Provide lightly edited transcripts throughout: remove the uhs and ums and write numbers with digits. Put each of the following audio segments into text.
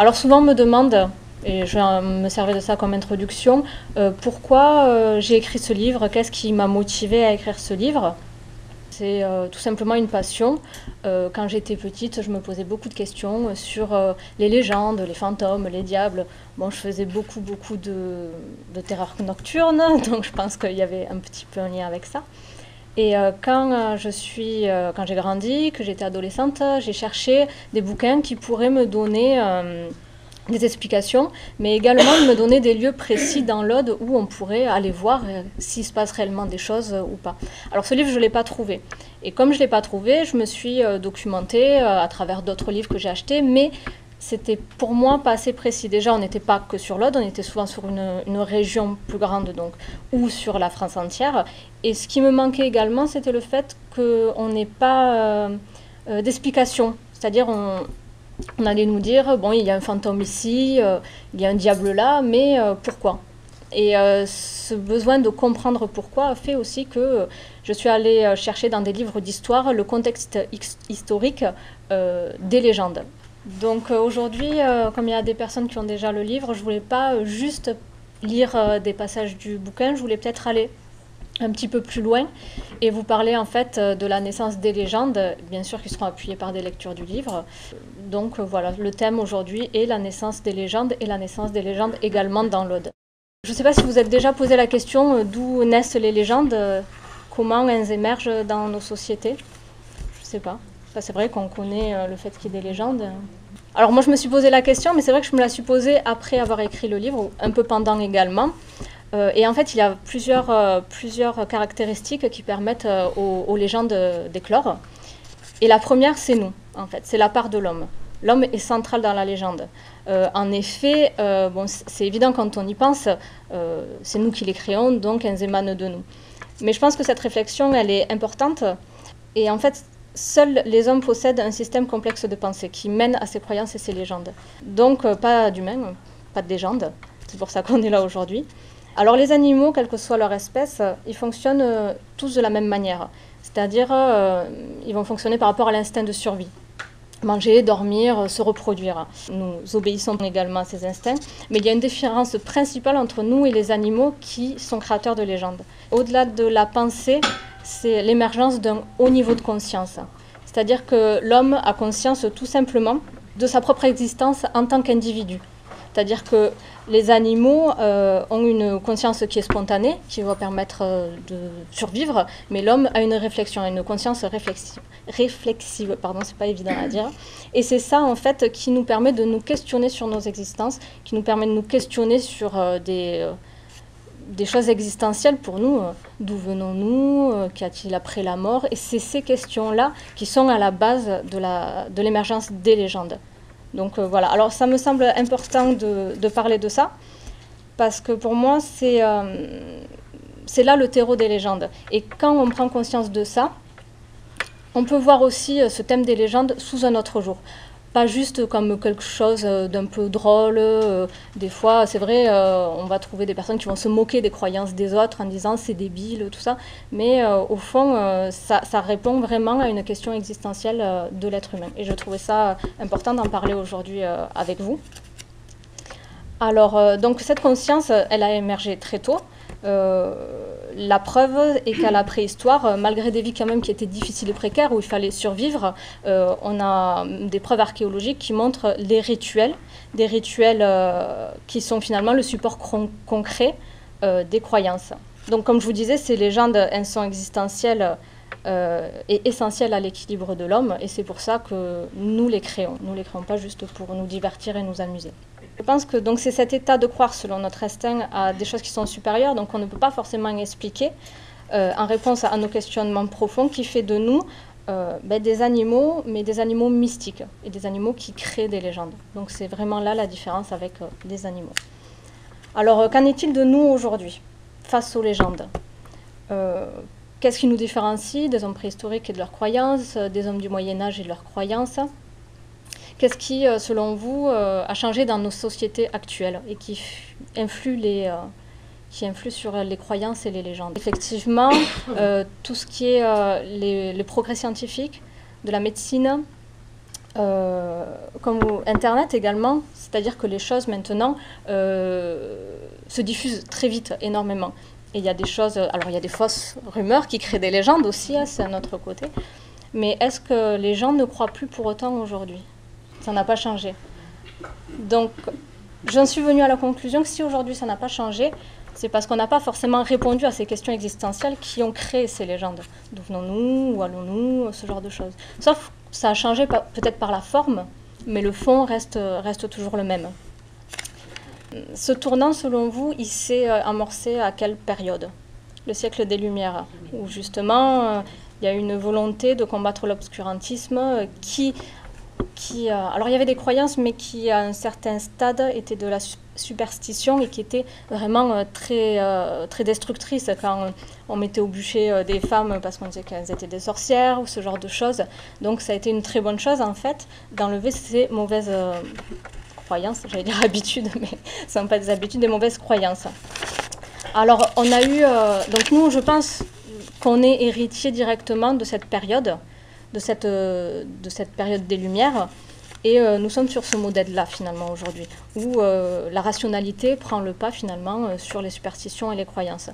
Alors souvent on me demande, et je vais me servir de ça comme introduction, pourquoi j'ai écrit ce livre, qu'est-ce qui m'a motivée à écrire ce livre. C'est tout simplement une passion. Quand j'étais petite, je me posais beaucoup de questions sur les légendes, les fantômes, les diables. Bon, je faisais beaucoup de terreur nocturne, donc je pense qu'il y avait un petit peu un lien avec ça. Et quand j'ai grandi, que j'étais adolescente, j'ai cherché des bouquins qui pourraient me donner des explications, mais également me donner des lieux précis dans l'Aude où on pourrait aller voir s'il se passe réellement des choses ou pas. Alors ce livre, je ne l'ai pas trouvé. Et comme je ne l'ai pas trouvé, je me suis documentée à travers d'autres livres que j'ai achetés, mais c'était pour moi pas assez précis. Déjà, on n'était pas que sur l'Aude, on était souvent sur une région plus grande, donc, ou sur la France entière. Et ce qui me manquait également, c'était le fait qu'on n'ait pas d'explication. C'est-à-dire, on allait nous dire, bon, il y a un fantôme ici, il y a un diable là, mais pourquoi? Et ce besoin de comprendre pourquoi a fait aussi que je suis allée chercher dans des livres d'histoire le contexte historique des légendes. Donc aujourd'hui, comme il y a des personnes qui ont déjà le livre, je ne voulais pas juste lire des passages du bouquin, je voulais peut-être aller un petit peu plus loin et vous parler en fait de la naissance des légendes, bien sûr qui seront appuyées par des lectures du livre. Donc voilà, le thème aujourd'hui est la naissance des légendes et la naissance des légendes également dans l'Aude. Je ne sais pas si vous êtes déjà posé la question d'où naissent les légendes, comment elles émergent dans nos sociétés. Je ne sais pas. C'est vrai qu'on connaît le fait qu'il y ait des légendes. Alors moi je me suis posé la question, mais c'est vrai que je me la suis posée après avoir écrit le livre, ou un peu pendant également. Et en fait il y a plusieurs caractéristiques qui permettent aux légendes d'éclore. Et la première c'est nous, en fait, c'est la part de l'homme. L'homme est central dans la légende. En effet, bon, c'est évident quand on y pense, c'est nous qui les créons, donc elles émanent de nous. Mais je pense que cette réflexion, elle est importante. Et en fait, seuls les hommes possèdent un système complexe de pensée qui mène à ces croyances et ces légendes. Donc, pas d'humains, pas de légendes. C'est pour ça qu'on est là aujourd'hui. Alors, les animaux, quelle que soit leur espèce, ils fonctionnent tous de la même manière. C'est-à-dire, ils vont fonctionner par rapport à l'instinct de survie. Manger, dormir, se reproduire. Nous obéissons également à ces instincts, mais il y a une différence principale entre nous et les animaux qui sont créateurs de légendes. Au-delà de la pensée, c'est l'émergence d'un haut niveau de conscience. C'est-à-dire que l'homme a conscience tout simplement de sa propre existence en tant qu'individu. C'est-à-dire que les animaux ont une conscience qui est spontanée, qui va permettre de survivre, mais l'homme a une réflexion, une conscience réflexive, pardon, c'est pas évident à dire. Et c'est ça, en fait, qui nous permet de nous questionner sur nos existences, qui nous permet de nous questionner sur des choses existentielles pour nous. D'où venons-nous? Qu'y a-t-il après la mort? Et c'est ces questions-là qui sont à la base de l'émergence des légendes. Donc voilà, alors ça me semble important de parler de ça, parce que pour moi, c'est là le terreau des légendes. Et quand on prend conscience de ça, on peut voir aussi ce thème des légendes sous un autre jour. Pas juste comme quelque chose d'un peu drôle. Des fois, c'est vrai, on va trouver des personnes qui vont se moquer des croyances des autres en disant c'est débile, tout ça. Mais au fond, ça répond vraiment à une question existentielle de l'être humain. Et je trouvais ça important d'en parler aujourd'hui avec vous. Alors, donc cette conscience, elle a émergé très tôt. La preuve est qu'à la préhistoire, malgré des vies quand même qui étaient difficiles et précaires, où il fallait survivre, on a des preuves archéologiques qui montrent les rituels, des rituels qui sont finalement le support concret des croyances. Donc comme je vous disais, ces légendes, elles sont existentielles et essentielles à l'équilibre de l'homme, et c'est pour ça que nous les créons. Nous ne les créons pas juste pour nous divertir et nous amuser. Je pense que donc, c'est cet état de croire selon notre instinct à des choses qui sont supérieures, donc on ne peut pas forcément expliquer en réponse à nos questionnements profonds qui fait de nous des animaux, mais des animaux mystiques et des animaux qui créent des légendes. Donc c'est vraiment là la différence avec les animaux. Alors qu'en est-il de nous aujourd'hui face aux légendes? Qu'est-ce qui nous différencie des hommes préhistoriques et de leurs croyances, des hommes du Moyen-Âge et de leurs croyances? Qu'est-ce qui, selon vous, a changé dans nos sociétés actuelles et qui influe sur les croyances et les légendes? Effectivement, tout ce qui est les progrès scientifiques, de la médecine, Comme Internet également, c'est-à-dire que les choses maintenant se diffusent très vite, énormément. Et il y a des choses, alors il y a des fausses rumeurs qui créent des légendes aussi, hein, c'est un autre côté. Mais est-ce que les gens ne croient plus pour autant aujourd'hui? Ça n'a pas changé. Donc, j'en suis venue à la conclusion que si aujourd'hui ça n'a pas changé, c'est parce qu'on n'a pas forcément répondu à ces questions existentielles qui ont créé ces légendes. D'où venons-nous, où allons-nous, ce genre de choses. Sauf que ça a changé peut-être par la forme, mais le fond reste toujours le même. Ce tournant, selon vous, il s'est amorcé à quelle période? Le siècle des Lumières, où justement il y a une volonté de combattre l'obscurantisme alors il y avait des croyances, mais qui à un certain stade étaient de la superstition et qui étaient vraiment très destructrices quand on mettait au bûcher des femmes parce qu'on disait qu'elles étaient des sorcières ou ce genre de choses. Donc ça a été une très bonne chose en fait d'enlever ces mauvaises croyances, j'allais dire habitudes, mais ce ne sont pas des habitudes, des mauvaises croyances. Alors on a eu, donc nous je pense qu'on est héritier directement de cette période, de cette période des Lumières. Et nous sommes sur ce modèle-là, finalement, aujourd'hui, où la rationalité prend le pas, finalement, sur les superstitions et les croyances.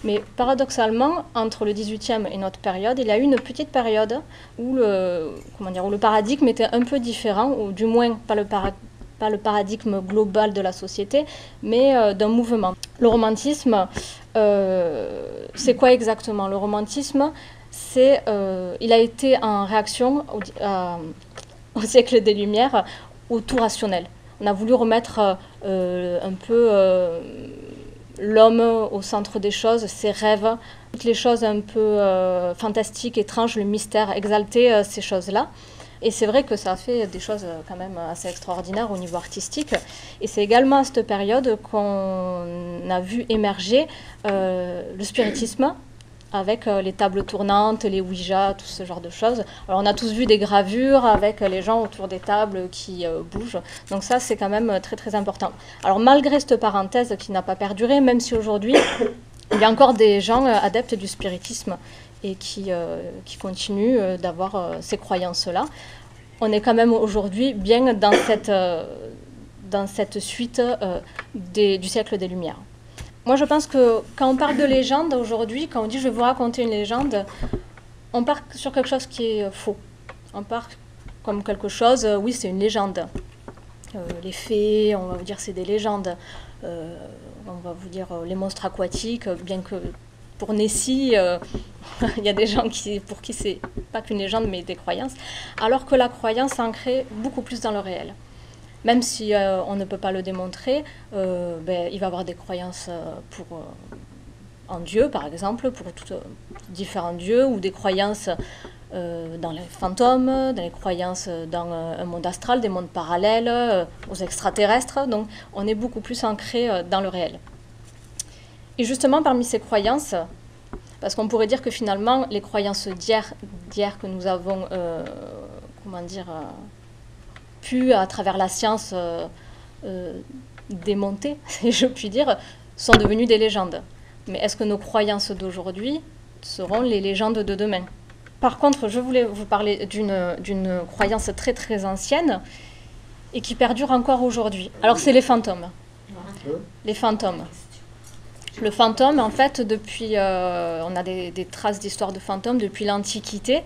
Mais paradoxalement, entre le XVIIIe et notre période, il y a eu une petite période où le paradigme était un peu différent, ou du moins pas le paradigme global de la société, mais d'un mouvement. Le romantisme, c'est quoi exactement? Le romantisme, il a été en réaction au siècle des Lumières, au tout rationnel. On a voulu remettre un peu l'homme au centre des choses, ses rêves, toutes les choses un peu fantastiques, étranges, le mystère, exalter ces choses-là. Et c'est vrai que ça a fait des choses quand même assez extraordinaires au niveau artistique. Et c'est également à cette période qu'on a vu émerger le spiritisme, avec les tables tournantes, les Ouija, tout ce genre de choses. Alors on a tous vu des gravures avec les gens autour des tables qui bougent. Donc ça, c'est quand même très très important. Alors malgré cette parenthèse qui n'a pas perduré, même si aujourd'hui, il y a encore des gens adeptes du spiritisme et qui continuent d'avoir ces croyances-là, on est quand même aujourd'hui bien dans cette suite du siècle des Lumières. Moi, je pense que quand on parle de légende aujourd'hui, quand on dit « je vais vous raconter une légende », on part sur quelque chose qui est faux. On part comme quelque chose, oui, c'est une légende. Les fées, on va vous dire c'est des légendes. On va vous dire les monstres aquatiques, bien que pour Nessie, il y a des gens pour qui c'est pas qu'une légende, mais des croyances. Alors que la croyance s'ancre beaucoup plus dans le réel. Même si on ne peut pas le démontrer, il va y avoir des croyances en Dieu, par exemple, pour différents dieux, ou des croyances dans les fantômes, dans les croyances dans un monde astral, des mondes parallèles, aux extraterrestres. Donc on est beaucoup plus ancré dans le réel. Et justement, parmi ces croyances, parce qu'on pourrait dire que finalement, les croyances d'hier que nous avons, pu, à travers la science, démonter, si je puis dire, sont devenues des légendes. Mais est-ce que nos croyances d'aujourd'hui seront les légendes de demain? Par contre, je voulais vous parler d'une croyance très très ancienne et qui perdure encore aujourd'hui. Alors c'est les fantômes. Les fantômes. Le fantôme, en fait, depuis, on a des traces d'histoire de fantômes depuis l'Antiquité.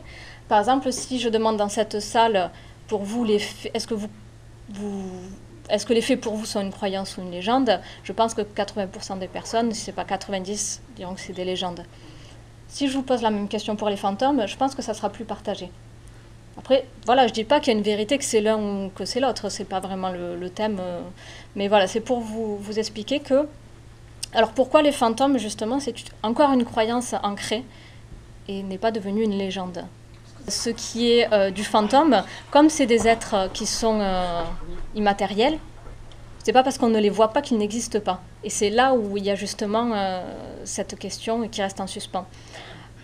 Par exemple, si je demande dans cette salle, pour vous, est-ce que les faits pour vous sont une croyance ou une légende? Je pense que 80% des personnes, si ce n'est pas 90, diront que c'est des légendes. Si je vous pose la même question pour les fantômes, je pense que ça sera plus partagé. Après, voilà, je ne dis pas qu'il y a une vérité, que c'est l'un ou que c'est l'autre, ce n'est pas vraiment le thème. Mais voilà, c'est pour vous expliquer que... Alors pourquoi les fantômes, justement, c'est encore une croyance ancrée et n'est pas devenue une légende? Ce qui est du fantôme, comme c'est des êtres qui sont immatériels, c'est pas parce qu'on ne les voit pas qu'ils n'existent pas. Et c'est là où il y a justement cette question qui reste en suspens.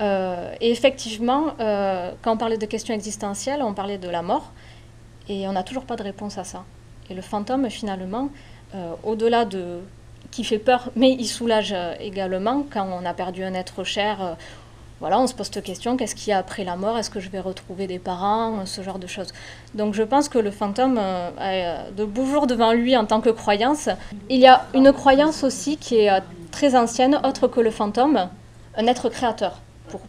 Et effectivement, quand on parlait de questions existentielles, on parlait de la mort, et on n'a toujours pas de réponse à ça. Et le fantôme, finalement, au-delà qui fait peur, mais il soulage également quand on a perdu un être cher Voilà, on se pose cette question, qu'est-ce qu'il y a après la mort? Est-ce que je vais retrouver des parents? Ce genre de choses. Donc je pense que le fantôme a de beaux jours devant lui en tant que croyance. Il y a une croyance aussi qui est très ancienne, autre que le fantôme, un être créateur,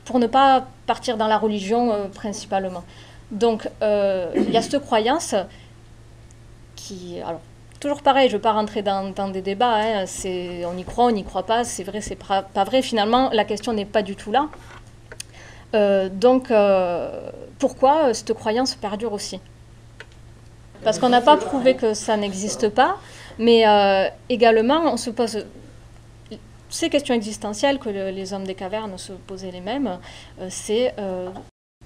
pour ne pas partir dans la religion principalement. Donc il y a cette croyance qui... Alors, toujours pareil, je ne veux pas rentrer dans des débats, hein, on y croit, on n'y croit pas, c'est vrai, c'est pas vrai. Finalement, la question n'est pas du tout là. Donc, pourquoi cette croyance perdure aussi? Parce qu'on n'a pas prouvé que ça n'existe pas, mais également, on se pose ces questions existentielles que les hommes des cavernes se posaient les mêmes.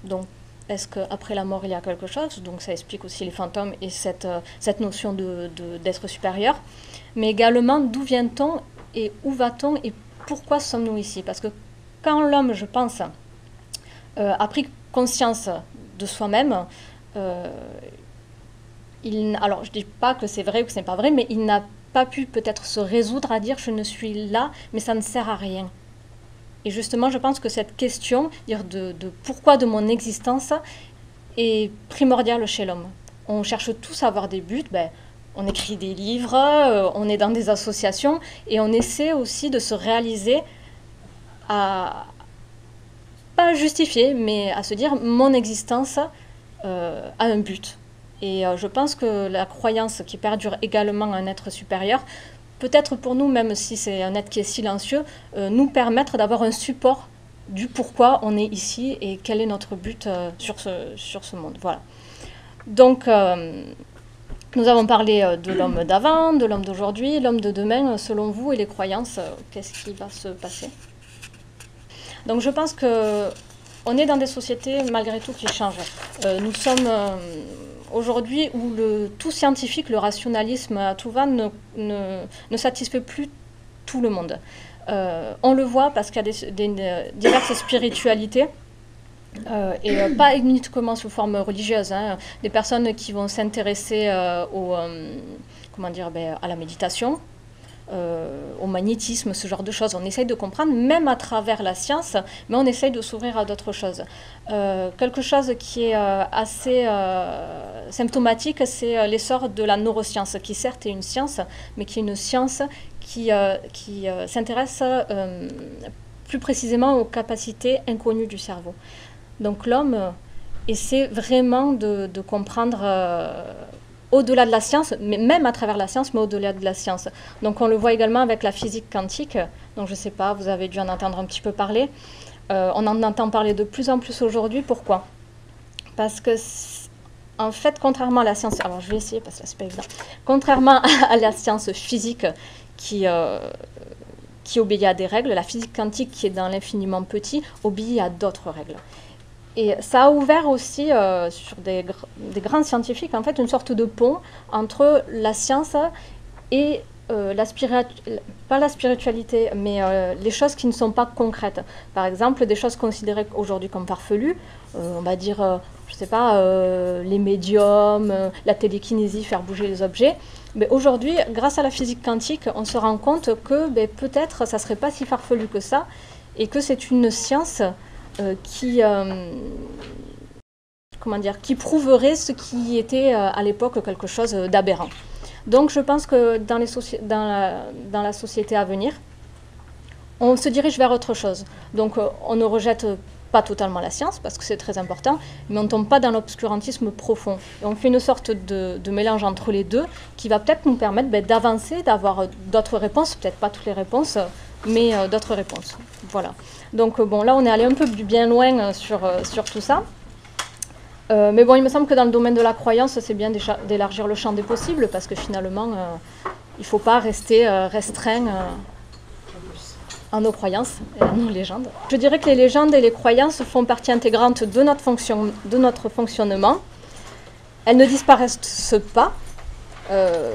Donc, est-ce qu'après la mort, il y a quelque chose? Donc, ça explique aussi les fantômes et cette notion d'être supérieur. Mais également, d'où vient-on et où va-t-on et pourquoi sommes-nous ici? Parce que quand l'homme, je pense, a pris conscience de soi-même, alors je ne dis pas que c'est vrai ou que ce n'est pas vrai, mais il n'a pas pu peut-être se résoudre à dire je ne suis là, mais ça ne sert à rien. Et justement, je pense que cette question, dire de pourquoi de mon existence, est primordiale chez l'homme. On cherche tous à avoir des buts, on écrit des livres, on est dans des associations, et on essaie aussi de se réaliser à pas justifier, mais à se dire mon existence a un but. Et je pense que la croyance qui perdure également un être supérieur, peut-être pour nous, même si c'est un être qui est silencieux, nous permettre d'avoir un support du pourquoi on est ici et quel est notre but sur ce monde. Voilà. Donc, nous avons parlé de l'homme d'avant, de l'homme d'aujourd'hui, l'homme de demain. Selon vous et les croyances, qu'est-ce qui va se passer? Donc, je pense qu'on est dans des sociétés, malgré tout, qui changent. Nous sommes... aujourd'hui, où le tout scientifique, le rationalisme à tout va, ne satisfait plus tout le monde. On le voit parce qu'il y a diverses spiritualités, et pas uniquement sous forme religieuse, hein, des personnes qui vont s'intéresser à la méditation, au magnétisme, ce genre de choses. On essaye de comprendre, même à travers la science, mais on essaye de s'ouvrir à d'autres choses. Quelque chose qui est assez symptomatique, c'est l'essor de la neuroscience, qui certes est une science, mais qui est une science qui s'intéresse plus précisément aux capacités inconnues du cerveau. Donc l'homme essaie vraiment de comprendre au-delà de la science, mais même à travers la science, mais au-delà de la science. Donc on le voit également avec la physique quantique. Donc je ne sais pas, vous avez dû en entendre un petit peu parler. On en entend parler de plus en plus aujourd'hui. Pourquoi? Parce que, en fait, contrairement à la science... Alors je vais essayer parce que c'est pas évident. Contrairement à la science physique qui obéit à des règles, la physique quantique qui est dans l'infiniment petit obéit à d'autres règles. Et ça a ouvert aussi, sur des grands scientifiques, en fait, une sorte de pont entre la science et pas la spiritualité, mais les choses qui ne sont pas concrètes. Par exemple, des choses considérées aujourd'hui comme farfelues, on va dire, je ne sais pas, les médiums, la télékinésie, faire bouger les objets. Mais aujourd'hui, grâce à la physique quantique, on se rend compte que peut-être ça ne serait pas si farfelu que ça, et que c'est une science qui prouverait ce qui était à l'époque quelque chose d'aberrant. Donc je pense que dans la société à venir, on se dirige vers autre chose. Donc on ne rejette pas totalement la science, parce que c'est très important, mais on ne tombe pas dans l'obscurantisme profond. Et on fait une sorte de mélange entre les deux, qui va peut-être nous permettre d'avancer, d'avoir d'autres réponses, peut-être pas toutes les réponses, mais d'autres réponses. Voilà. Donc bon, là on est allé un peu bien loin sur tout ça. Mais bon, il me semble que dans le domaine de la croyance, c'est bien d'élargir le champ des possibles, parce que finalement, il ne faut pas rester restreint à nos croyances et à nos légendes. Je dirais que les légendes et les croyances font partie intégrante de notre fonctionnement. Elles ne disparaissent pas.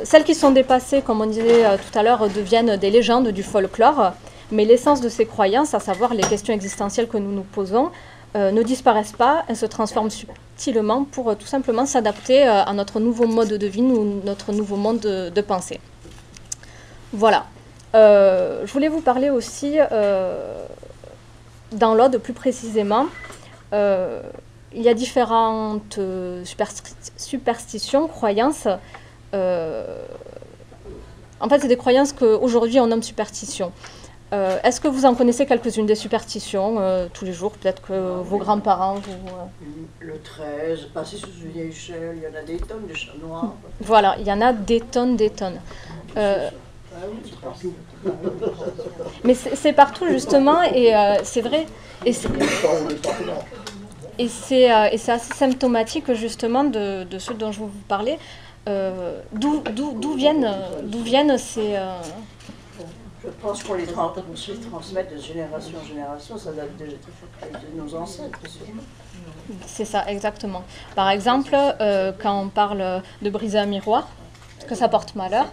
Celles qui sont dépassées, comme on disait tout à l'heure, deviennent des légendes, du folklore. Mais l'essence de ces croyances, à savoir les questions existentielles que nous nous posons, ne disparaissent pas, elles se transforment subtilement pour tout simplement s'adapter à notre nouveau mode de vie ou notre nouveau monde de pensée. Voilà. Je voulais vous parler aussi dans l'Aude, plus précisément, il y a différentes superstitions, croyances. En fait, c'est des croyances qu'aujourd'hui on nomme superstitions. Est-ce que vous en connaissez quelques-unes des superstitions tous les jours? Peut-être que vos grands-parents Le 13, passer sous une échelle, il y en a des tonnes de chats noirs. Voilà, il y en a des tonnes, des tonnes. Mais c'est partout justement, et c'est vrai. Et c'est assez symptomatique justement de ce dont je vous parlais. D'où viennent ces... Je pense qu'on les transmet de génération en génération, ça date de nos ancêtres. C'est ça, exactement. Par exemple, quand on parle de briser un miroir, que ça porte malheur,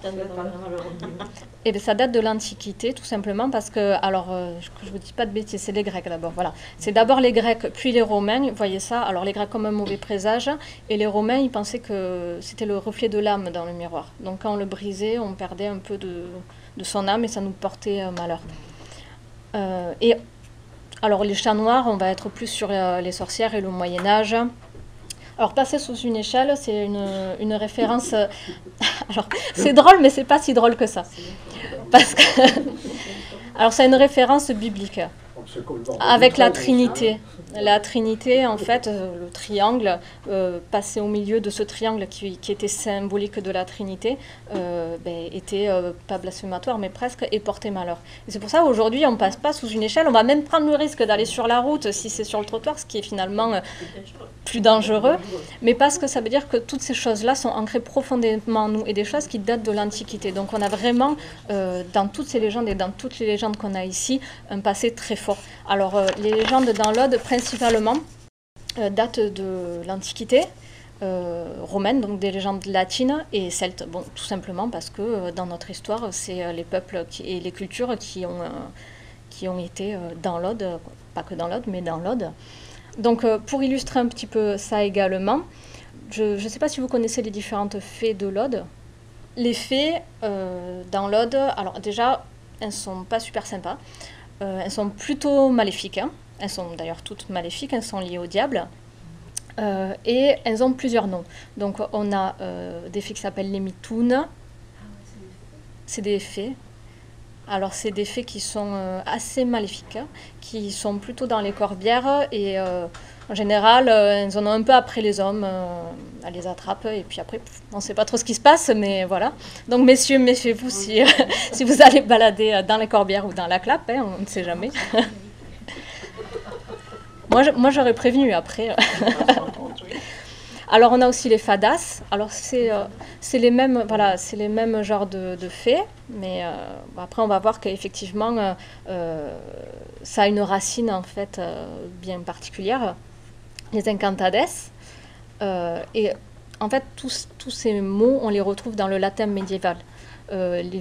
et ça date de l'Antiquité, tout simplement parce que, alors, je ne vous dis pas de bêtises, c'est les Grecs d'abord, voilà. C'est d'abord les Grecs, puis les Romains, vous voyez ça, alors les Grecs comme un mauvais présage, et les Romains, ils pensaient que c'était le reflet de l'âme dans le miroir. Donc quand on le brisait, on perdait un peu de son âme et ça nous portait malheur. Et alors les chats noirs, on va être plus sur les sorcières et le Moyen-Âge. Alors, passer sous une échelle, c'est une référence... alors, c'est drôle, mais c'est pas si drôle que ça. Parce que... alors, c'est une référence biblique. Avec la Trinité. La Trinité, en fait, le triangle, passer au milieu de ce triangle qui était symbolique de la Trinité, était pas blasphématoire, mais presque, et portait malheur. Et c'est pour ça qu'aujourd'hui, on ne passe pas sous une échelle, on va même prendre le risque d'aller sur la route si c'est sur le trottoir, ce qui est finalement plus dangereux, mais parce que ça veut dire que toutes ces choses-là sont ancrées profondément en nous, et des choses qui datent de l'Antiquité. Donc on a vraiment, dans toutes ces légendes et dans toutes les légendes qu'on a ici, un passé très fort. Alors, les légendes dans l'Aude, principalement, datent de l'Antiquité romaine, donc des légendes latines et celtes. Bon, tout simplement parce que dans notre histoire, c'est les peuples et les cultures qui ont été dans l'Aude, pas que dans l'Aude, mais dans l'Aude. Donc, pour illustrer un petit peu ça également, je ne sais pas si vous connaissez les différentes fées de l'Aude. Les fées dans l'Aude, alors déjà, elles ne sont pas super sympas. Elles sont plutôt maléfiques. Hein. Elles sont d'ailleurs toutes maléfiques, elles sont liées au diable. Et elles ont plusieurs noms. Donc on a des fées qui s'appellent les mitounes. C'est des fées. Alors c'est des fées qui sont assez maléfiques, hein, qui sont plutôt dans les corbières et en général elles en ont un peu après les hommes, elles les attrapent et puis après on ne sait pas trop ce qui se passe, mais voilà. Donc messieurs, méfiez-vous si, si vous allez balader dans les corbières ou dans la clappe, hein, on ne sait jamais. Moi j'aurais prévenu après. Alors on a aussi les fadas. Alors c'est les mêmes, voilà, c'est les mêmes genres de fées, mais après on va voir qu'effectivement ça a une racine en fait bien particulière. Les incantades. Et en fait tous ces mots on les retrouve dans le latin médiéval.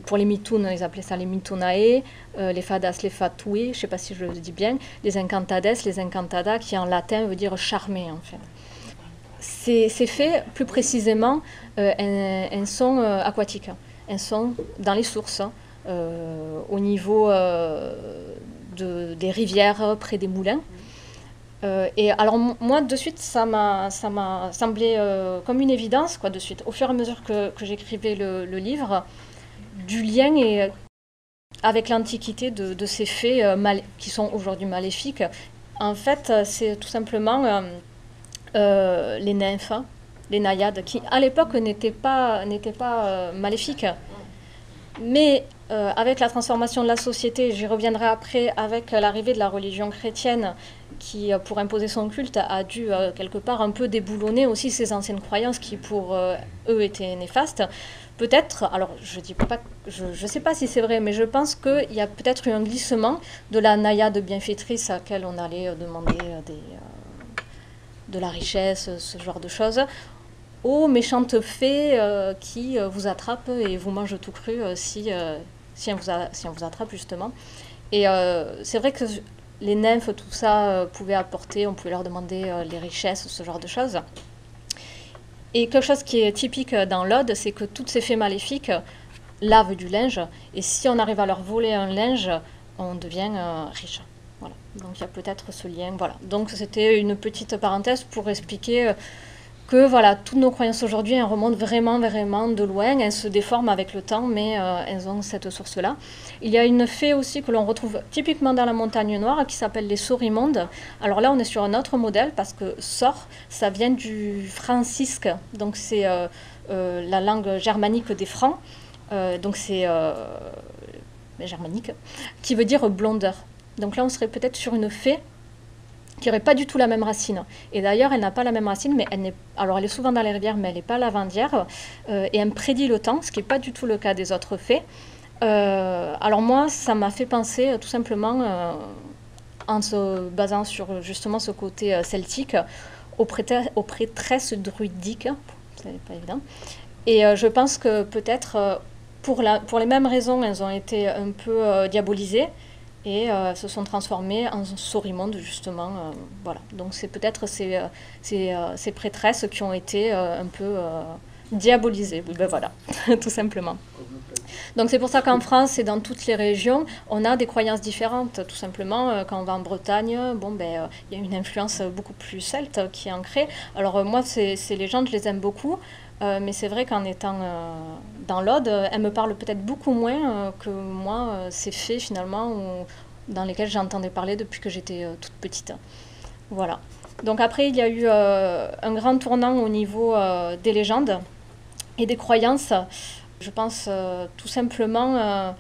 Pour les mitounes, ils appelaient ça les mitunae, les fadas, les fatui, je ne sais pas si je le dis bien, les incantades, les incantadas, qui en latin veut dire charmer en fait. Ces fées, plus précisément, elles sont aquatiques. Elles sont dans les sources, au niveau des rivières, près des moulins. Et alors moi, de suite, ça m'a semblé comme une évidence, quoi, de suite. Au fur et à mesure que j'écrivais le livre, du lien avec l'Antiquité de ces fées qui sont aujourd'hui maléfiques. En fait, c'est tout simplement... les nymphes, les naïades, qui à l'époque n'étaient pas maléfiques. Mais avec la transformation de la société, j'y reviendrai après, avec l'arrivée de la religion chrétienne, qui pour imposer son culte a dû quelque part un peu déboulonner aussi ces anciennes croyances qui pour eux étaient néfastes. Peut-être, alors je sais pas si c'est vrai, mais je pense qu'il y a peut-être eu un glissement de la naïade bienfaitrice à laquelle on allait demander de la richesse, ce genre de choses, aux méchantes fées qui vous attrapent et vous mangent tout cru si on vous attrape justement. Et c'est vrai que les nymphes, tout ça, pouvaient apporter, on pouvait leur demander les richesses, ce genre de choses. Et quelque chose qui est typique dans l'Aude, c'est que toutes ces fées maléfiques lavent du linge, et si on arrive à leur voler un linge, on devient riche. Voilà. Donc il y a peut-être ce lien. Voilà. Donc c'était une petite parenthèse pour expliquer que voilà, toutes nos croyances aujourd'hui, elles remontent vraiment, vraiment de loin, elles se déforment avec le temps, mais elles ont cette source-là. Il y a une fée aussi que l'on retrouve typiquement dans la montagne noire, qui s'appelle les Sorimondes. Alors là, on est sur un autre modèle, parce que sor, ça vient du francisque, donc c'est la langue germanique des Francs, donc c'est germanique, qui veut dire blondeur. Donc là, on serait peut-être sur une fée qui n'aurait pas du tout la même racine. Et d'ailleurs, elle n'a pas la même racine, mais elle est souvent dans les rivières, mais elle n'est pas lavandière, et elle prédit le temps, ce qui n'est pas du tout le cas des autres fées. Alors moi, ça m'a fait penser tout simplement, en se basant sur justement ce côté celtique, aux prêtresses druidiques, c'est pas évident. Et je pense que peut-être, pour les mêmes raisons, elles ont été un peu diabolisées, et se sont transformées en Sorimonde, justement. Voilà. Donc c'est peut-être ces prêtresses qui ont été un peu diabolisées. Ben voilà, tout simplement. Donc c'est pour ça qu'en France et dans toutes les régions, on a des croyances différentes. Tout simplement, quand on va en Bretagne, il y a une influence beaucoup plus celte qui est ancrée. Alors moi, ces légendes, je les aime beaucoup. Mais c'est vrai qu'en étant dans l'Aude, elles me parlent peut-être beaucoup moins que moi, ces fées finalement, dans lesquelles j'entendais parler depuis que j'étais toute petite. Voilà. Donc après, il y a eu un grand tournant au niveau des légendes et des croyances. Je pense tout simplement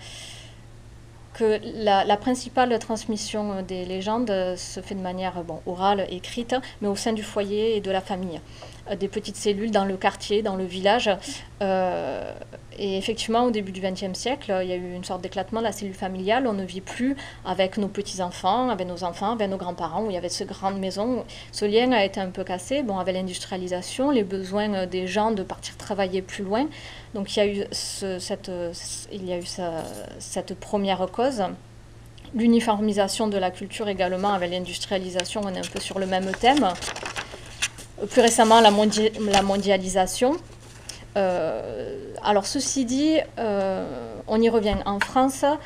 que la principale transmission des légendes se fait de manière orale, écrite, mais au sein du foyer et de la famille. Des petites cellules dans le quartier, dans le village. Et effectivement, au début du XXe siècle, il y a eu une sorte d'éclatement de la cellule familiale. On ne vit plus avec nos petits-enfants, avec nos grands-parents, où il y avait cette grande maison. Ce lien a été un peu cassé, avec l'industrialisation, les besoins des gens de partir travailler plus loin. Donc il y a eu cette première cause. L'uniformisation de la culture également, avec l'industrialisation, on est un peu sur le même thème. Plus récemment, la mondialisation. Alors ceci dit, on y revient. En France, à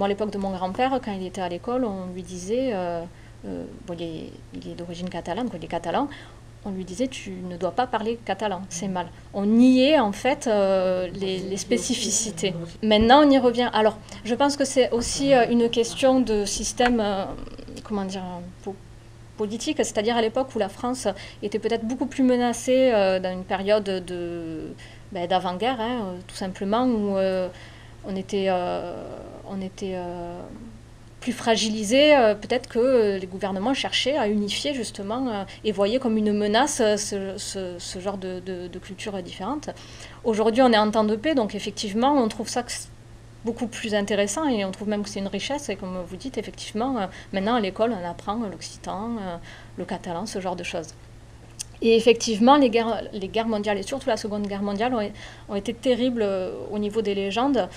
l'époque de mon grand-père, quand il était à l'école, on lui disait, il est d'origine catalane, il est catalan, on lui disait tu ne dois pas parler catalan, c'est mal. On niait en fait les spécificités. Maintenant on y revient. Alors je pense que c'est aussi une question de système, politique, c'est-à-dire à l'époque où la France était peut-être beaucoup plus menacée dans une période d'avant-guerre, tout simplement, où on était plus fragilisé, peut-être que les gouvernements cherchaient à unifier justement et voyaient comme une menace ce genre de culture différente. Aujourd'hui, on est en temps de paix, donc effectivement, on trouve ça beaucoup plus intéressant et on trouve même que c'est une richesse. Et comme vous dites, effectivement, maintenant à l'école, on apprend l'occitan, le catalan, ce genre de choses. Et effectivement, les guerres mondiales, et surtout la Seconde Guerre mondiale, ont été terribles au niveau des légendes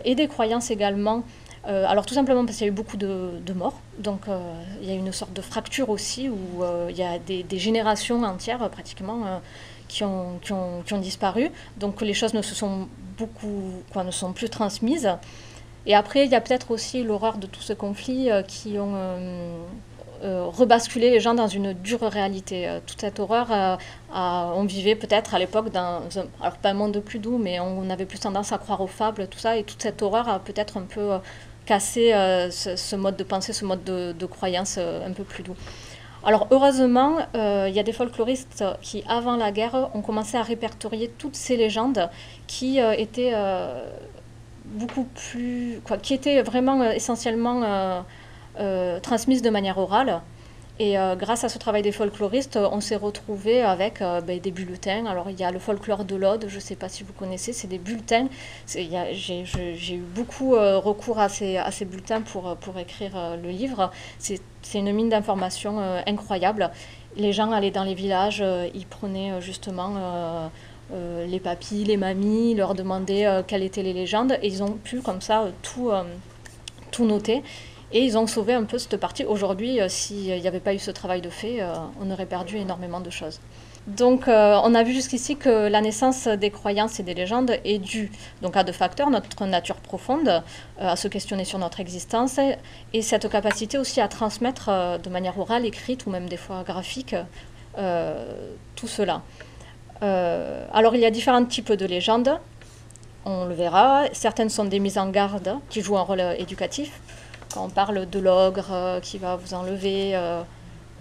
et des croyances également. Alors tout simplement parce qu'il y a eu beaucoup de morts, donc il y a une sorte de fracture aussi où il y a des générations entières pratiquement qui ont disparu, donc les choses ne sont plus transmises. Et après il y a peut-être aussi l'horreur de tout ce conflit qui ont rebasculé les gens dans une dure réalité. Toute cette horreur, on vivait peut-être à l'époque alors pas un monde plus doux, mais on avait plus tendance à croire aux fables, tout ça, et toute cette horreur a peut-être un peu cassé ce mode de pensée, ce mode de croyance un peu plus doux. Alors heureusement, il y a des folkloristes qui, avant la guerre, ont commencé à répertorier toutes ces légendes qui étaient qui étaient vraiment essentiellement transmises de manière orale. Et grâce à ce travail des folkloristes, on s'est retrouvé avec des bulletins. Alors il y a le folklore de l'Aude, je ne sais pas si vous connaissez, c'est des bulletins. J'ai eu beaucoup recours à ces bulletins pour écrire le livre. C'est une mine d'informations incroyable. Les gens allaient dans les villages, ils prenaient justement les papis, les mamies, leur demandaient quelles étaient les légendes, et ils ont pu comme ça tout noter. Et ils ont sauvé un peu cette partie. Aujourd'hui, s'il n'y avait pas eu ce travail de fait, on aurait perdu énormément de choses. Donc, on a vu jusqu'ici que la naissance des croyances et des légendes est due donc, à deux facteurs, notre nature profonde, à se questionner sur notre existence, et cette capacité aussi à transmettre de manière orale, écrite ou même des fois graphique, tout cela. Alors, il y a différents types de légendes, on le verra. Certaines sont des mises en garde qui jouent un rôle éducatif. Quand on parle de l'ogre qui va vous enlever...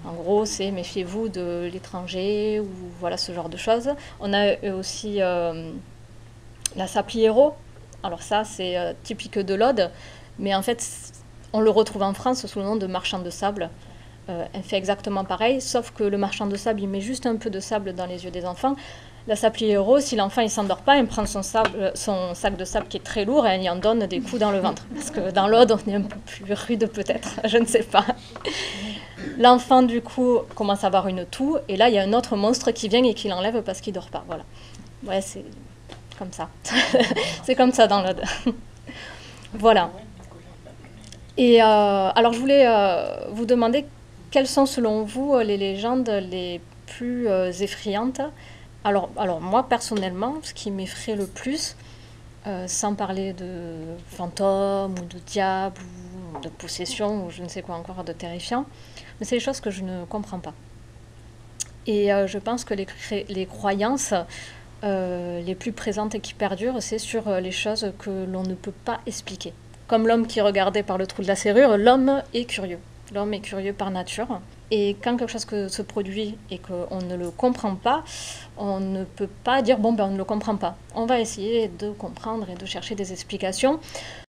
en gros, c'est méfiez-vous de l'étranger ou voilà ce genre de choses. On a aussi la sapliero. Alors ça, c'est typique de l'Aude, mais en fait, on le retrouve en France sous le nom de marchand de sable. Elle fait exactement pareil, sauf que le marchand de sable, il met juste un peu de sable dans les yeux des enfants. La sapliero, si l'enfant il s'endort pas, il prend son sac de sable qui est très lourd et il y en donne des coups dans le ventre. Parce que dans l'Aude, on est un peu plus rude peut-être, je ne sais pas. L'enfant, du coup, commence à avoir une toux, et là, il y a un autre monstre qui vient et qui l'enlève parce qu'il dort pas. Voilà. Ouais, c'est comme ça. C'est comme ça dans l'Aude. Voilà. Et alors, je voulais vous demander quelles sont, selon vous, les légendes les plus effrayantes. Alors, moi, personnellement, ce qui m'effraie le plus, sans parler de fantômes ou de diables ou de possession ou je ne sais quoi encore de terrifiant, mais c'est des choses que je ne comprends pas. Et je pense que les croyances les plus présentes et qui perdurent, c'est sur les choses que l'on ne peut pas expliquer. Comme l'homme qui regardait par le trou de la serrure, l'homme est curieux. L'homme est curieux par nature. Et quand quelque chose se produit et qu'on ne le comprend pas, on ne peut pas dire bon ben on ne le comprend pas. On va essayer de comprendre et de chercher des explications.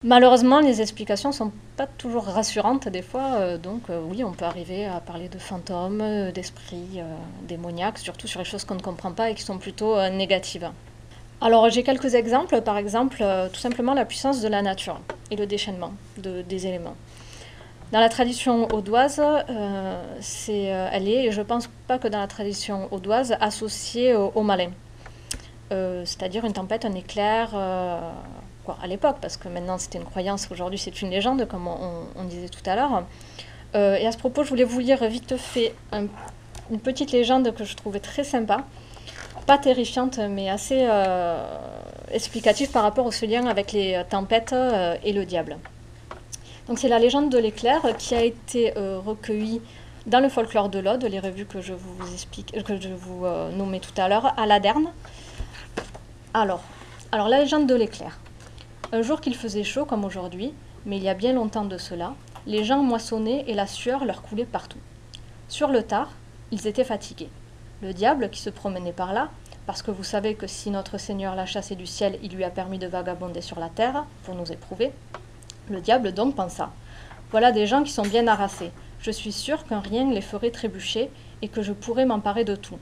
Malheureusement, les explications ne sont pas toujours rassurantes des fois. Donc oui, on peut arriver à parler de fantômes, d'esprits démoniaques, surtout sur les choses qu'on ne comprend pas et qui sont plutôt négatives. Alors j'ai quelques exemples. Par exemple, tout simplement la puissance de la nature et le déchaînement des éléments. Dans la tradition audoise, elle est, et je ne pense pas que dans la tradition audoise, associée au malin. C'est-à-dire une tempête, un éclair, à l'époque, parce que maintenant c'était une croyance, aujourd'hui c'est une légende, comme on disait tout à l'heure. Et à ce propos, je voulais vous lire vite fait une petite légende que je trouvais très sympa, pas terrifiante, mais assez explicative par rapport à ce lien avec les tempêtes et le diable. Donc c'est la légende de l'éclair qui a été recueillie dans le folklore de l'Aude, les revues que je vous nommais tout à l'heure, à Laderne. Alors la légende de l'éclair. Un jour qu'il faisait chaud comme aujourd'hui, mais il y a bien longtemps de cela, les gens moissonnaient et la sueur leur coulait partout. Sur le tard, ils étaient fatigués. Le diable qui se promenait par là, parce que vous savez que si notre Seigneur l'a chassé du ciel, il lui a permis de vagabonder sur la terre, pour nous éprouver. Le diable donc pensa, voilà des gens qui sont bien harassés, je suis sûr qu'un rien les ferait trébucher et que je pourrais m'emparer de tout.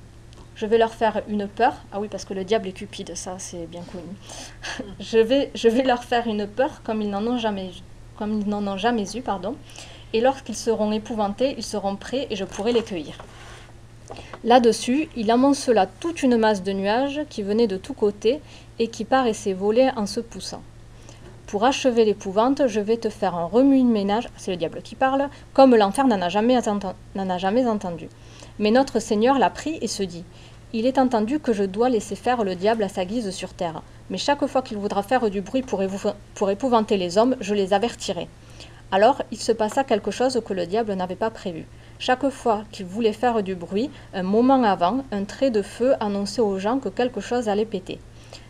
Je vais leur faire une peur, ah oui parce que le diable est cupide, ça c'est bien connu. je vais leur faire une peur comme ils n'en ont jamais eu, et lorsqu'ils seront épouvantés, ils seront prêts et je pourrai les cueillir. Là-dessus, il amoncela toute une masse de nuages qui venaient de tous côtés et qui paraissaient voler en se poussant. Pour achever l'épouvante, je vais te faire un remue-ménage, c'est le diable qui parle, comme l'enfer n'en a jamais entendu. Mais notre Seigneur l'a pris et se dit, il est entendu que je dois laisser faire le diable à sa guise sur terre, mais chaque fois qu'il voudra faire du bruit pour épouvanter les hommes, je les avertirai. Alors, il se passa quelque chose que le diable n'avait pas prévu. Chaque fois qu'il voulait faire du bruit, un moment avant, un trait de feu annonçait aux gens que quelque chose allait péter.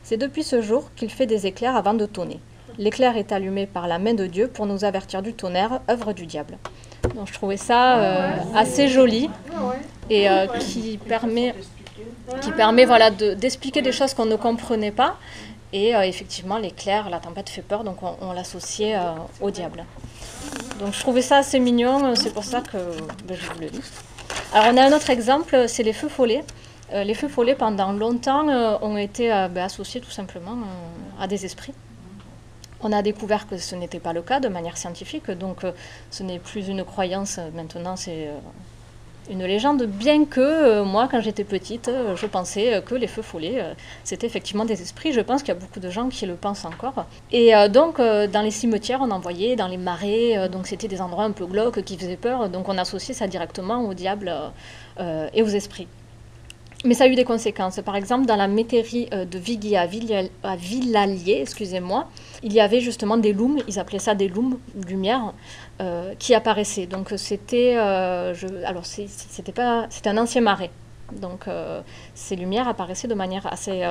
C'est depuis ce jour qu'il fait des éclairs avant de tonner. L'éclair est allumé par la main de Dieu pour nous avertir du tonnerre, œuvre du diable. Donc je trouvais ça assez joli et qui permet d'expliquer des choses qu'on ne comprenait pas. Et effectivement, l'éclair, la tempête fait peur, donc on l'associait au diable. Donc je trouvais ça assez mignon, c'est pour ça que je vous le dis. Alors on a un autre exemple, c'est les feux follets. Les feux follets, pendant longtemps, ont été associés tout simplement à des esprits. On a découvert que ce n'était pas le cas de manière scientifique, donc ce n'est plus une croyance, maintenant c'est une légende, bien que moi, quand j'étais petite, je pensais que les feux follets, c'était effectivement des esprits. Je pense qu'il y a beaucoup de gens qui le pensent encore. Et donc, dans les cimetières, on en voyait, dans les marais, donc c'était des endroits un peu glauques qui faisaient peur, donc on associait ça directement au diable et aux esprits. Mais ça a eu des conséquences. Par exemple, dans la métairie de Viguier à Villalier, excusez-moi, il y avait justement des looms, ils appelaient ça des looms, lumière, qui apparaissaient. Donc c'était, c'était un ancien marais. Donc ces lumières apparaissaient de manière assez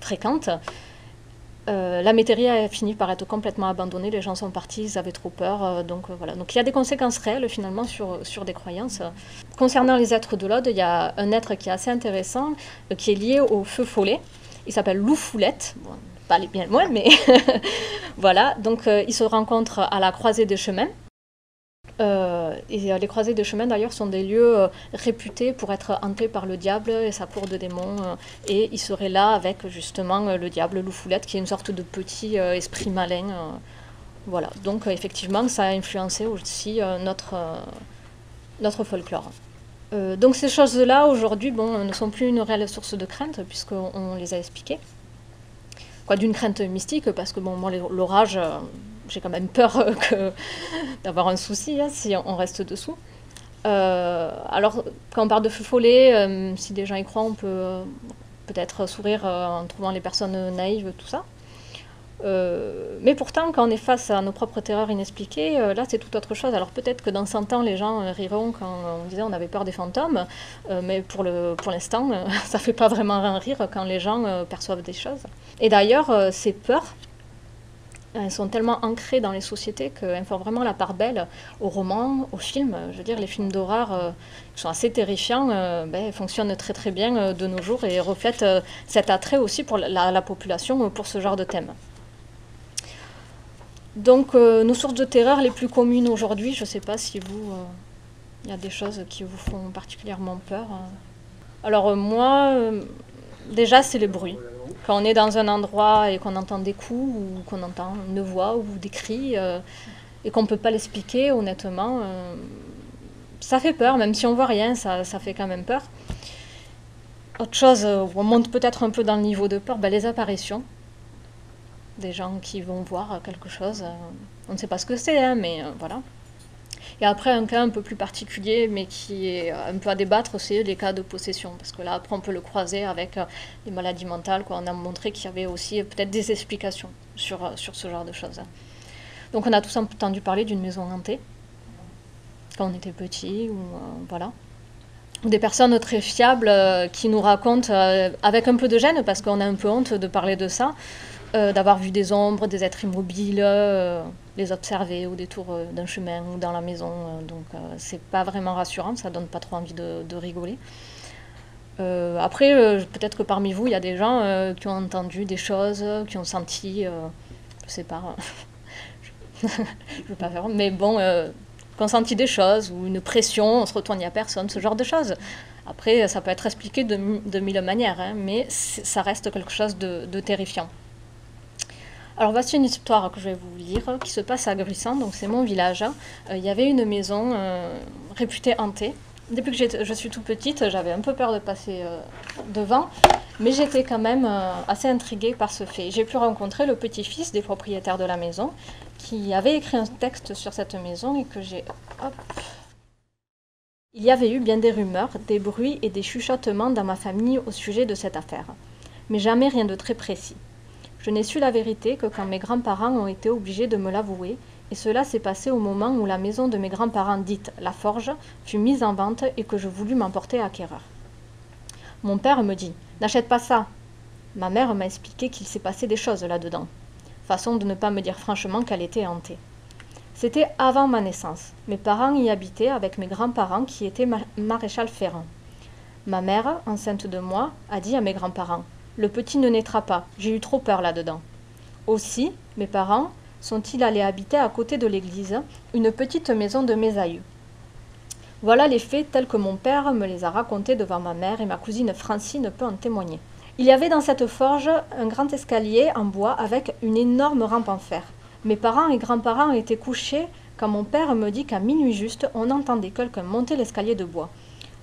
fréquente. La métairie a fini par être complètement abandonnée, les gens sont partis, ils avaient trop peur, voilà. Donc il y a des conséquences réelles finalement sur des croyances. Concernant les êtres de l'Aude, il y a un être qui est assez intéressant, qui est lié au feu follet, il s'appelle Loup Foulette, bon, pas aller bien loin, mais voilà, donc il se rencontre à la croisée des chemins. Et les croisées de chemin d'ailleurs sont des lieux réputés pour être hantés par le diable et sa cour de démons. Et il serait là avec justement le diable, Loup Foulette, qui est une sorte de petit esprit malin. Voilà, donc effectivement ça a influencé aussi notre folklore. Donc ces choses-là aujourd'hui ne sont plus une réelle source de crainte puisqu'on les a expliquées. D'une crainte mystique parce que moi l'orage... j'ai quand même peur d'avoir un souci si on reste dessous. Alors, quand on parle de feu follet, si des gens y croient, on peut peut-être sourire en trouvant les personnes naïves, tout ça. Mais pourtant, quand on est face à nos propres terreurs inexpliquées, là, c'est tout autre chose. Alors peut-être que dans 100 ans, les gens riront quand on disait on avait peur des fantômes, mais pour l'instant, ça ne fait pas vraiment rire quand les gens perçoivent des choses. Et d'ailleurs, ces peurs, elles sont tellement ancrées dans les sociétés qu'elles font vraiment la part belle aux romans, aux films. Je veux dire, les films d'horreur qui sont assez terrifiants fonctionnent très très bien de nos jours et reflètent cet attrait aussi pour la population pour ce genre de thème. Donc, nos sources de terreur les plus communes aujourd'hui, je ne sais pas si vous, il y a des choses qui vous font particulièrement peur. Alors moi, déjà, c'est les bruits. Quand on est dans un endroit et qu'on entend des coups, ou qu'on entend une voix, ou des cris, et qu'on ne peut pas l'expliquer, honnêtement, ça fait peur, même si on ne voit rien, ça fait quand même peur. Autre chose, où on monte peut-être un peu dans le niveau de peur, les apparitions. Des gens qui vont voir quelque chose, on ne sait pas ce que c'est, mais voilà. Et après, un cas un peu plus particulier, mais qui est un peu à débattre, c'est les cas de possession. Parce que là, après, on peut le croiser avec les maladies mentales. On a montré qu'il y avait aussi peut-être des explications sur ce genre de choses. Donc, on a tous entendu parler d'une maison hantée, quand on était petit, ou voilà. Ou des personnes très fiables qui nous racontent, avec un peu de gêne, parce qu'on a un peu honte de parler de ça, d'avoir vu des ombres, des êtres immobiles, les observer au détour d'un chemin ou dans la maison. Donc c'est pas vraiment rassurant, ça donne pas trop envie de rigoler. Après, peut-être que parmi vous, il y a des gens qui ont entendu des choses, qui ont senti, je sais pas, je veux pas faire, mais bon, qui ont senti des choses, ou une pression, on se retourne, il n'y a personne, ce genre de choses. Après, ça peut être expliqué de mille manières, mais ça reste quelque chose de terrifiant. Alors voici une histoire que je vais vous lire, qui se passe à Gruissan, donc c'est mon village. Il y avait une maison réputée hantée. Depuis que je suis toute petite, j'avais un peu peur de passer devant, mais j'étais quand même assez intriguée par ce fait. J'ai pu rencontrer le petit-fils des propriétaires de la maison, qui avait écrit un texte sur cette maison et que j'ai... Hop. Il y avait eu bien des rumeurs, des bruits et des chuchotements dans ma famille au sujet de cette affaire, mais jamais rien de très précis. Je n'ai su la vérité que quand mes grands-parents ont été obligés de me l'avouer, et cela s'est passé au moment où la maison de mes grands-parents dite La Forge fut mise en vente et que je voulus m'emporter acquéreur. Mon père me dit « N'achète pas ça !» Ma mère m'a expliqué qu'il s'est passé des choses là-dedans. Façon de ne pas me dire franchement qu'elle était hantée. C'était avant ma naissance. Mes parents y habitaient avec mes grands-parents qui étaient maréchal ferrant. Ma mère, enceinte de moi, a dit à mes grands-parents « Le petit ne naîtra pas, j'ai eu trop peur là-dedans. » Aussi, mes parents sont-ils allés habiter à côté de l'église, une petite maison de mes aïeux. Voilà les faits tels que mon père me les a racontés devant ma mère et ma cousine Francine peut en témoigner. Il y avait dans cette forge un grand escalier en bois avec une énorme rampe en fer. Mes parents et grands-parents étaient couchés quand mon père me dit qu'à minuit juste, on entendait quelqu'un monter l'escalier de bois.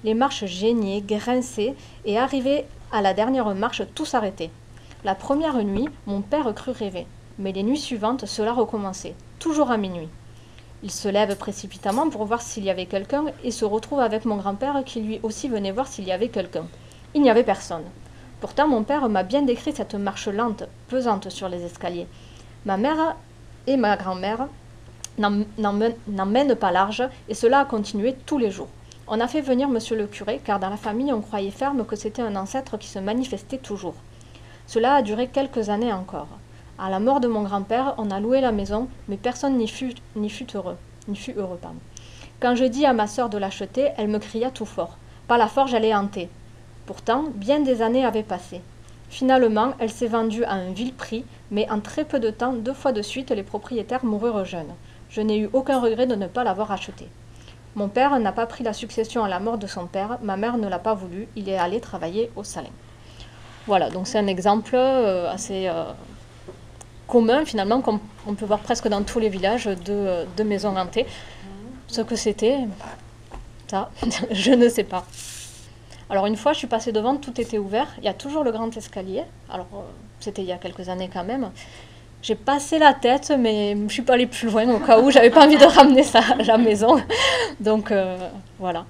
Les marches geignait, grinçaient et arrivé à la dernière marche, tout s'arrêtait. La première nuit, mon père crut rêver, mais les nuits suivantes, cela recommençait, toujours à minuit. Il se lève précipitamment pour voir s'il y avait quelqu'un et se retrouve avec mon grand-père qui lui aussi venait voir s'il y avait quelqu'un. Il n'y avait personne. Pourtant, mon père m'a bien décrit cette marche lente, pesante sur les escaliers. Ma mère et ma grand-mère n'en mènent pas large et cela a continué tous les jours. On a fait venir monsieur le curé car dans la famille on croyait ferme que c'était un ancêtre qui se manifestait toujours. Cela a duré quelques années encore. À la mort de mon grand-père, on a loué la maison, mais personne n'y fut heureux. Pardon. Quand je dis à ma sœur de l'acheter, elle me cria tout fort. Pas la forge, elle est hantée. Pourtant, bien des années avaient passé. Finalement, elle s'est vendue à un vil prix, mais en très peu de temps, 2 fois de suite, les propriétaires moururent jeunes. Je n'ai eu aucun regret de ne pas l'avoir achetée. Mon père n'a pas pris la succession à la mort de son père, ma mère ne l'a pas voulu, il est allé travailler au Salin. Voilà, donc c'est un exemple assez commun finalement, qu'on peut voir presque dans tous les villages de maisons hantées. Ce que c'était, ça, je ne sais pas. Alors une fois, je suis passée devant, tout était ouvert. Il y a toujours le grand escalier. Alors c'était il y a quelques années quand même. J'ai passé la tête, mais je ne suis pas allée plus loin au cas où. J'avais pas envie de ramener ça à la maison. Donc voilà.